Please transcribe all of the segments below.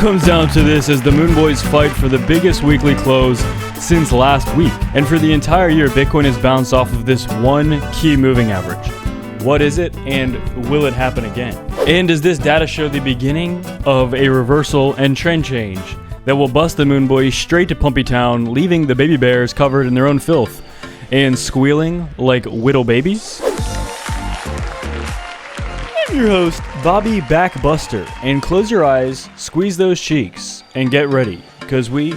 comes down to this as the Moon Boys fight for the biggest weekly close since last week. And for the entire year, Bitcoin has bounced off of this one key moving average. What is it, and will it happen again? And does this data show the beginning of a reversal and trend change that will bust the Moon Boys straight to Pumpy Town, leaving the baby bears covered in their own filth and squealing like whittle babies? I'm your host, Bobby Backbuster, and close your eyes, squeeze those cheeks, and get ready, because we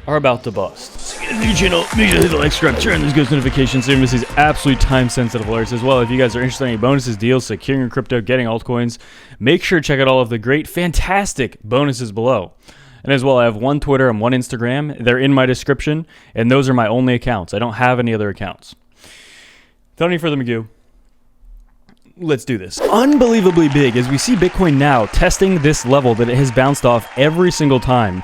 are about to bust. So get a new channel, make sure to hit the like, subscribe, turn on those ghost notifications so you miss these absolutely time-sensitive alerts. As well, if you guys are interested in any bonuses, deals, securing your crypto, getting altcoins, make sure to check out all of the great, fantastic bonuses below. And as well, I have one Twitter and one Instagram. They're in my description, and those are my only accounts. I don't have any other accounts. Without any further ado, let's do this. Unbelievably big as we see Bitcoin now testing this level that it has bounced off every single time,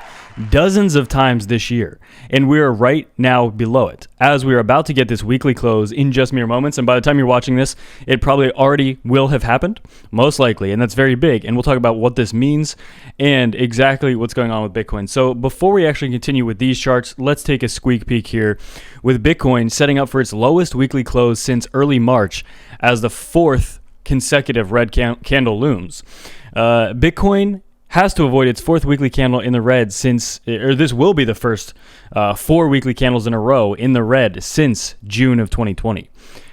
dozens of times this year. And we are right now below it as we are about to get this weekly close in just mere moments. And by the time you're watching this, it probably already will have happened, most likely. And that's very big. And we'll talk about what this means and exactly what's going on with Bitcoin. So before we actually continue with these charts, let's take a squeak peek here with Bitcoin setting up for its lowest weekly close since early March as the fourth consecutive red candle looms. Bitcoin has to avoid its fourth weekly candle in the red this will be the first 4 weekly candles in a row in the red since June of 2020.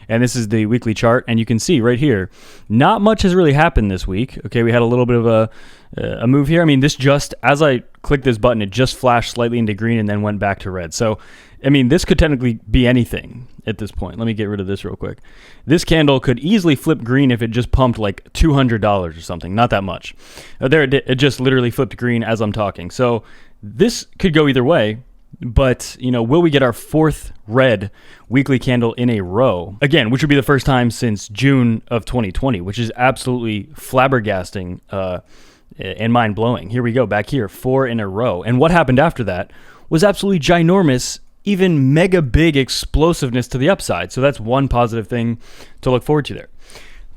And this is the weekly chart, and you can see right here, not much has really happened this week. Okay, we had a little bit of a move here. I mean, this just, as I clicked this button, it just flashed slightly into green and then went back to red. So, I mean, this could technically be anything at this point. Let me get rid of this real quick. This candle could easily flip green if it just pumped like $200 or something. Not that much. There it just literally flipped green as I'm talking. So this could go either way. But, you know, will we get our fourth red weekly candle in a row? Again, which would be the first time since June of 2020, which is absolutely flabbergasting and mind-blowing. Here we go, back here, 4 in a row. And what happened after that was absolutely ginormous, even mega big explosiveness to the upside. So that's one positive thing to look forward to there.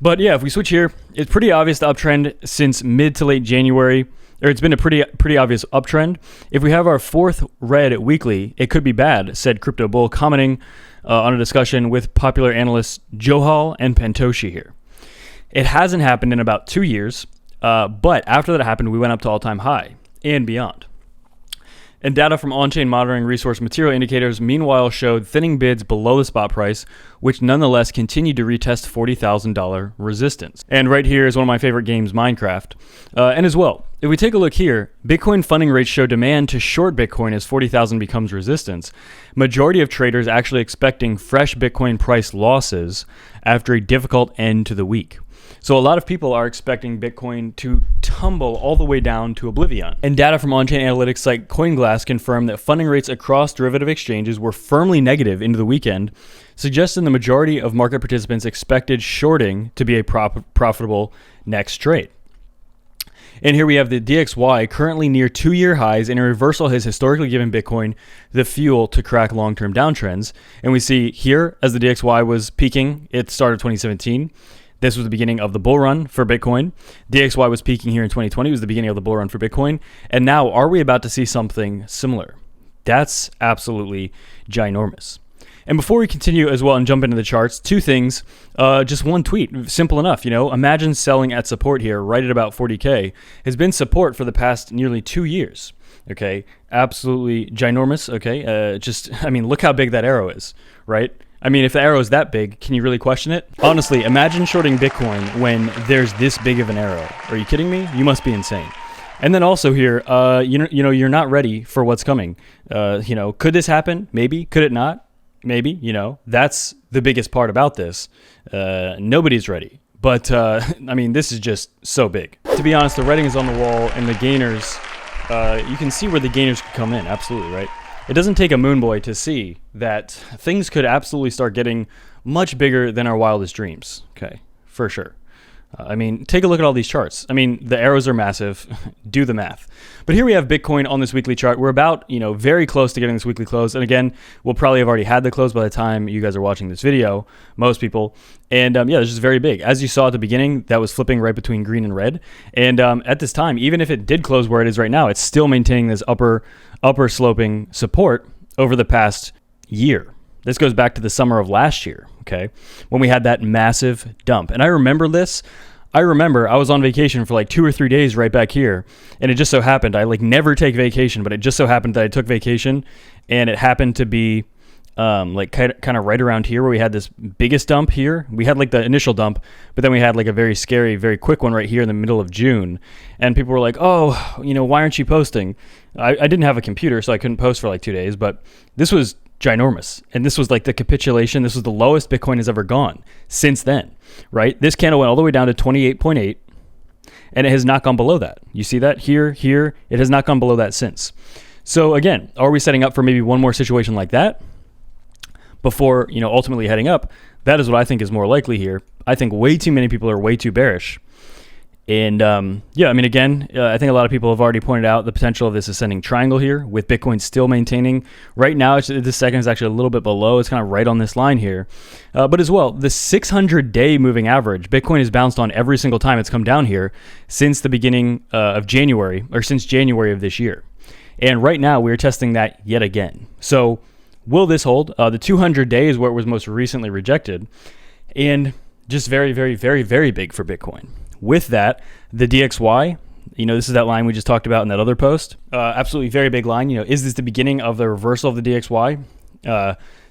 But yeah, if we switch here, it's pretty obvious the uptrend since mid to late January. Or it's been a pretty obvious uptrend. If we have our fourth red weekly, it could be bad, said Crypto Bull, commenting on a discussion with popular analysts Johal and Pantoshi here. It hasn't happened in about 2 years, but after that happened, we went up to all-time high and beyond. And data from on-chain monitoring resource material indicators meanwhile showed thinning bids below the spot price, which nonetheless continued to retest $40,000 resistance. And right here is one of my favorite games, Minecraft. And as well, if we take a look here, Bitcoin funding rates show demand to short Bitcoin as 40,000 becomes resistance. Majority of traders actually expecting fresh Bitcoin price losses after a difficult end to the week. So a lot of people are expecting Bitcoin to tumble all the way down to oblivion. And data from on-chain analytics site CoinGlass confirmed that funding rates across derivative exchanges were firmly negative into the weekend, suggesting the majority of market participants expected shorting to be a profitable next trade. And here we have the DXY currently near 2-year highs, and a reversal has historically given Bitcoin the fuel to crack long-term downtrends. And we see here, as the DXY was peaking, it started 2017. This was the beginning of the bull run for Bitcoin. DXY was peaking here in 2020. It was the beginning of the bull run for Bitcoin. And now, are we about to see something similar? That's absolutely ginormous. And before we continue as well and jump into the charts, 2 things. Just one tweet, simple enough. You know, imagine selling at support here, right at about 40K. Has been support for the past nearly 2 years. Okay, absolutely ginormous. Okay, I mean, look how big that arrow is, right? I mean, if the arrow is that big, can you really question it? Honestly, imagine shorting Bitcoin when there's this big of an arrow. Are you kidding me? You must be insane. And then also here, you're not ready for what's coming. Could this happen? Maybe. Could it not? Maybe. That's the biggest part about this. Nobody's ready. But, I mean, this is just so big. To be honest, the writing is on the wall, and the gainers, you can see where the gainers could come in. Absolutely, right? It doesn't take a moon boy to see that things could absolutely start getting much bigger than our wildest dreams. Okay, for sure. I mean, take a look at all these charts. I mean, the arrows are massive. Do the math. But here we have Bitcoin on this weekly chart. We're about, very close to getting this weekly close. And again, we'll probably have already had the close by the time you guys are watching this video, most people. And yeah, it's just very big. As you saw at the beginning, that was flipping right between green and red. And at this time, even if it did close where it is right now, it's still maintaining this upper sloping support over the past year. This goes back to the summer of last year, okay, when we had that massive dump. And I remember this. I was on vacation for like 2 or 3 days right back here, and it just so happened, I like never take vacation, but it just so happened that I took vacation, and it happened to be like kind of right around here where we had this biggest dump here. We had like the initial dump, but then we had like a very scary, very quick one right here in the middle of June. And people were like, oh, why aren't you posting? I didn't have a computer, so I couldn't post for like 2 days, but this was ginormous. And this was like the capitulation. This was the lowest Bitcoin has ever gone since then, right? This candle went all the way down to 28.8, and it has not gone below that. You see that here, it has not gone below that since. So again, are we setting up for maybe one more situation like that before, ultimately heading up? That is what I think is more likely here. I think way too many people are way too bearish. And yeah, I mean, again, I think a lot of people have already pointed out the potential of this ascending triangle here with Bitcoin still maintaining. Right now, this second is actually a little bit below. It's kind of right on this line here. But as well, the 600-day moving average, Bitcoin has bounced on every single time it's come down here since the beginning of January, or since January of this year. And right now, we're testing that yet again. So will this hold? The 200-day is where it was most recently rejected. And just very, very, very, very big for Bitcoin. With that, the DXY, this is that line we just talked about in that other post. Absolutely very big line. Is this the beginning of the reversal of the DXY,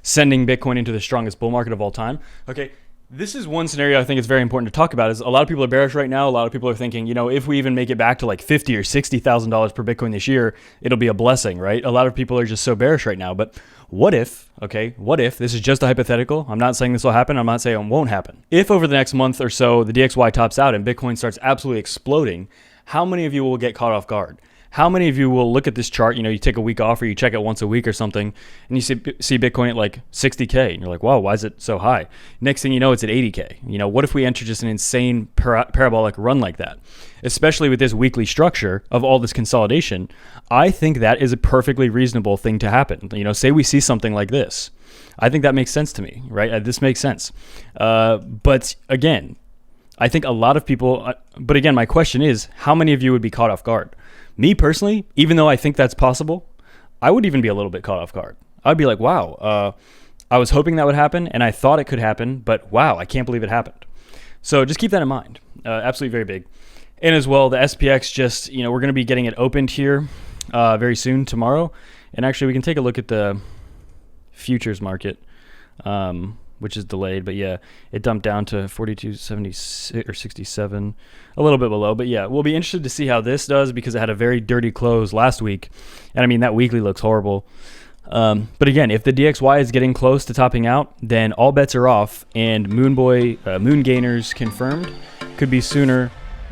sending Bitcoin into the strongest bull market of all time? Okay, this is one scenario I think is very important to talk about. Is a lot of people are bearish right now. A lot of people are thinking, if we even make it back to like $50,000 or $60,000 per Bitcoin this year, it'll be a blessing, right? A lot of people are just so bearish right now. But what if, this is just a hypothetical. I'm not saying this will happen. I'm not saying it won't happen. If over the next month or so, the DXY tops out and Bitcoin starts absolutely exploding, how many of you will get caught off guard? How many of you will look at this chart, you take a week off or you check it once a week or something, and you see Bitcoin at like 60K, and you're like, wow, why is it so high? Next thing you know, it's at 80K. What if we enter just an insane parabolic run like that? Especially with this weekly structure of all this consolidation, I think that is a perfectly reasonable thing to happen. Say we see something like this. I think that makes sense to me, right? This makes sense. But again, I think a lot of people, but again, my question is, how many of you would be caught off guard? Me personally, even though I think that's possible, I would even be a little bit caught off guard. I'd be like, wow, I was hoping that would happen and I thought it could happen, but wow, I can't believe it happened. So just keep that in mind. Absolutely very big. And as well, the SPX just, we're going to be getting it opened here very soon tomorrow. And actually we can take a look at the futures market, which is delayed, but yeah, it dumped down to 42.76 or 67, a little bit below. But yeah, we'll be interested to see how this does because it had a very dirty close last week, and I mean that weekly looks horrible. But again, if the DXY is getting close to topping out, then all bets are off, and Moon Gainers confirmed could be sooner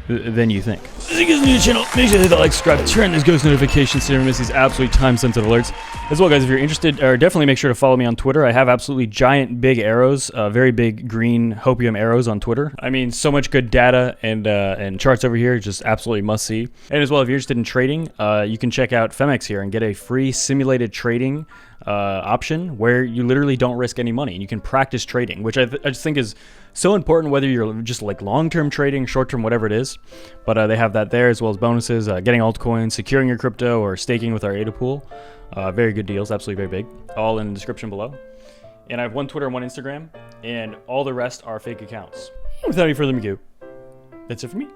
than you think. If you guys are new to the channel, make sure to hit that like, subscribe, turn on those ghost notifications so you never miss these absolutely time-sensitive alerts. As well, guys, if you're interested, or definitely make sure to follow me on Twitter. I have absolutely giant, big arrows, very big green hopium arrows on Twitter. I mean, so much good data and charts over here, just absolutely must see. And as well, if you're interested in trading, you can check out Femex here and get a free simulated trading option where you literally don't risk any money and you can practice trading, which I just think is so important, whether you're just like long-term trading, short-term, whatever it is. But they have that there, as well as bonuses, getting altcoins, securing your crypto, or staking with our ADA pool. Very good deals, absolutely very big. All in the description below. And I have one Twitter and one Instagram, and all the rest are fake accounts. Without any further ado, that's it for me.